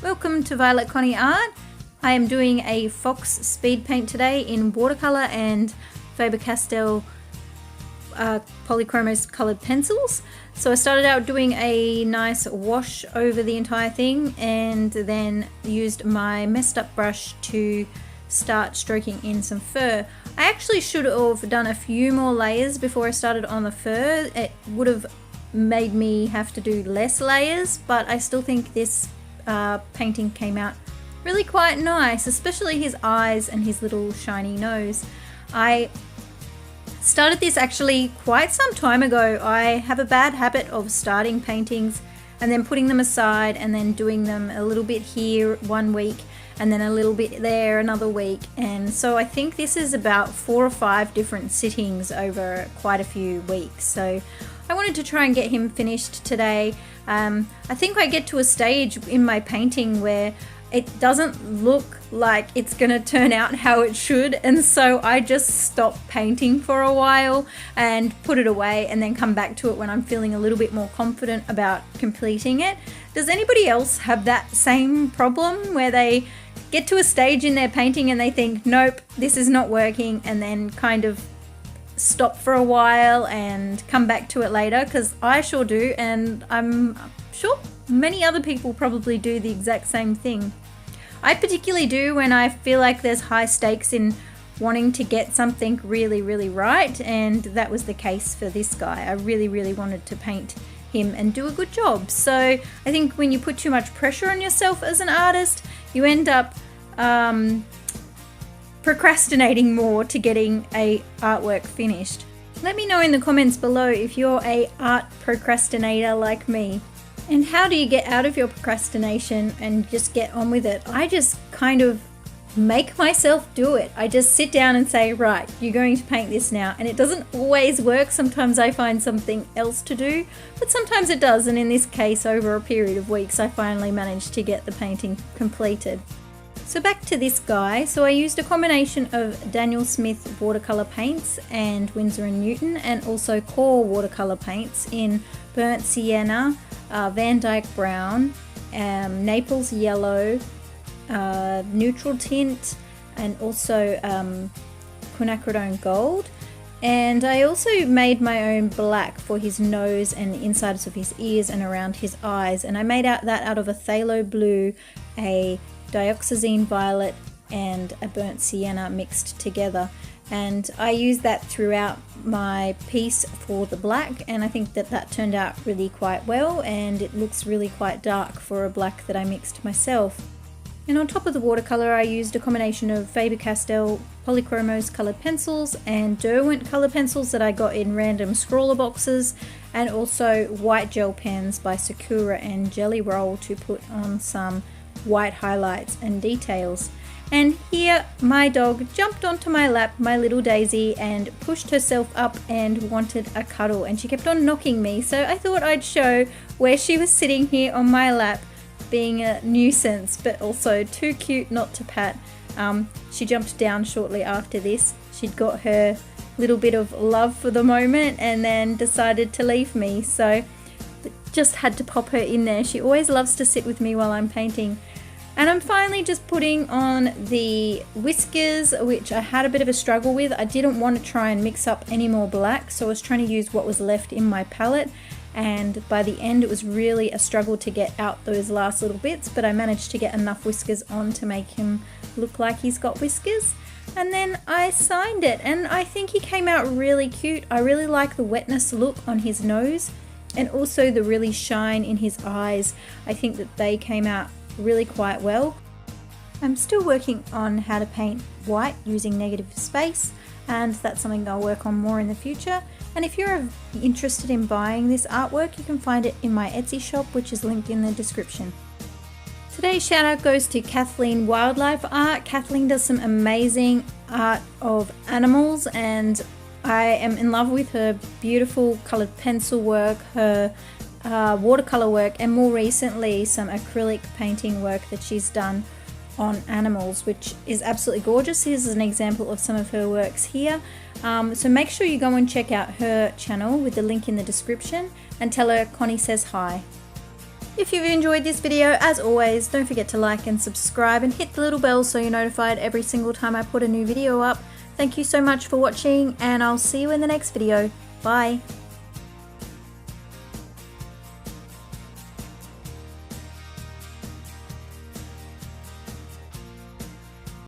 Welcome to Violet Connie Art. I am doing a Fox speed paint today in watercolour and Faber-Castell Polychromos coloured pencils. So I started out doing a nice wash over the entire thing and then used my messed up brush to start stroking in some fur. I actually should have done a few more layers before I started on the fur. It would have made me have to do less layers, but I still think this painting came out really quite nice, especially his eyes and his little shiny nose. I started this actually quite some time ago. I have a bad habit of starting paintings and then putting them aside and then doing them a little bit here one week and then a little bit there another week, and so I think this is about 4 or 5 different sittings over quite a few weeks. So I wanted to try and get him finished today. I think I get to a stage in my painting where it doesn't look like it's gonna turn out how it should, and so I just stop painting for a while and put it away and then come back to it when I'm feeling a little bit more confident about completing it. Does anybody else have that same problem where they get to a stage in their painting and they think, nope, this is not working, and then kind of stop for a while and come back to it later? Because I sure do, and I'm sure many other people probably do the exact same thing. I particularly do when I feel like there's high stakes in wanting to get something really, really right, and that was the case for this guy. I really wanted to paint him and do a good job. So I think when you put too much pressure on yourself as an artist, you end up procrastinating more to getting a artwork finished. Let me know in the comments below if you're a art procrastinator like me. And how do you get out of your procrastination and just get on with it? I just kind of make myself do it. I just sit down and say, right, you're going to paint this now. And it doesn't always work. Sometimes I find something else to do, but sometimes it does. And in this case, over a period of weeks, I finally managed to get the painting completed. So back to this guy. So I used a combination of Daniel Smith watercolour paints and Winsor & Newton, and also Core watercolour paints in Burnt Sienna, Van Dyke Brown, Naples Yellow, Neutral Tint, and also Quinacridone Gold. And I also made my own black for his nose and the insides of his ears and around his eyes, and I made that out of a phthalo blue, a dioxazine violet, and a burnt sienna mixed together. And I used that throughout my piece for the black, and I think that turned out really quite well, and it looks really quite dark for a black that I mixed myself. And on top of the watercolour, I used a combination of Faber-Castell Polychromos coloured pencils and Derwent colour pencils that I got in random scrawler boxes, and also white gel pens by Sakura and Jelly Roll to put on some white highlights and details. And here my dog jumped onto my lap, my little Daisy, and pushed herself up and wanted a cuddle, and she kept on knocking me, so I thought I'd show where she was sitting here on my lap, being a nuisance but also too cute not to pat. She jumped down shortly after this. She'd got her little bit of love for the moment and then decided to leave me, so just had to pop her in there. She always loves to sit with me while I'm painting. And I'm finally just putting on the whiskers, which I had a bit of a struggle with. I didn't want to try and mix up any more black, so I was trying to use what was left in my palette, and by the end it was really a struggle to get out those last little bits, but I managed to get enough whiskers on to make him look like he's got whiskers. And then I signed it, and I think he came out really cute. I really like the wetness look on his nose and also the really shine in his eyes. I think that they came out really quite well. I'm still working on how to paint white using negative space, and that's something I'll work on more in the future. And if you're interested in buying this artwork, you can find it in my Etsy shop, which is linked in the description. Today's shout out goes to Chathleen Wildlife Art. Chathleen does some amazing art of animals, and I am in love with her beautiful coloured pencil work, her watercolour work, and more recently some acrylic painting work that she's done on animals, which is absolutely gorgeous. Here's an example of some of her works here. So make sure you go and check out her channel with the link in the description and tell her Connie says hi. If you've enjoyed this video, as always, don't forget to like and subscribe and hit the little bell so you're notified every single time I put a new video up. Thank you so much for watching, and I'll see you in the next video. Bye!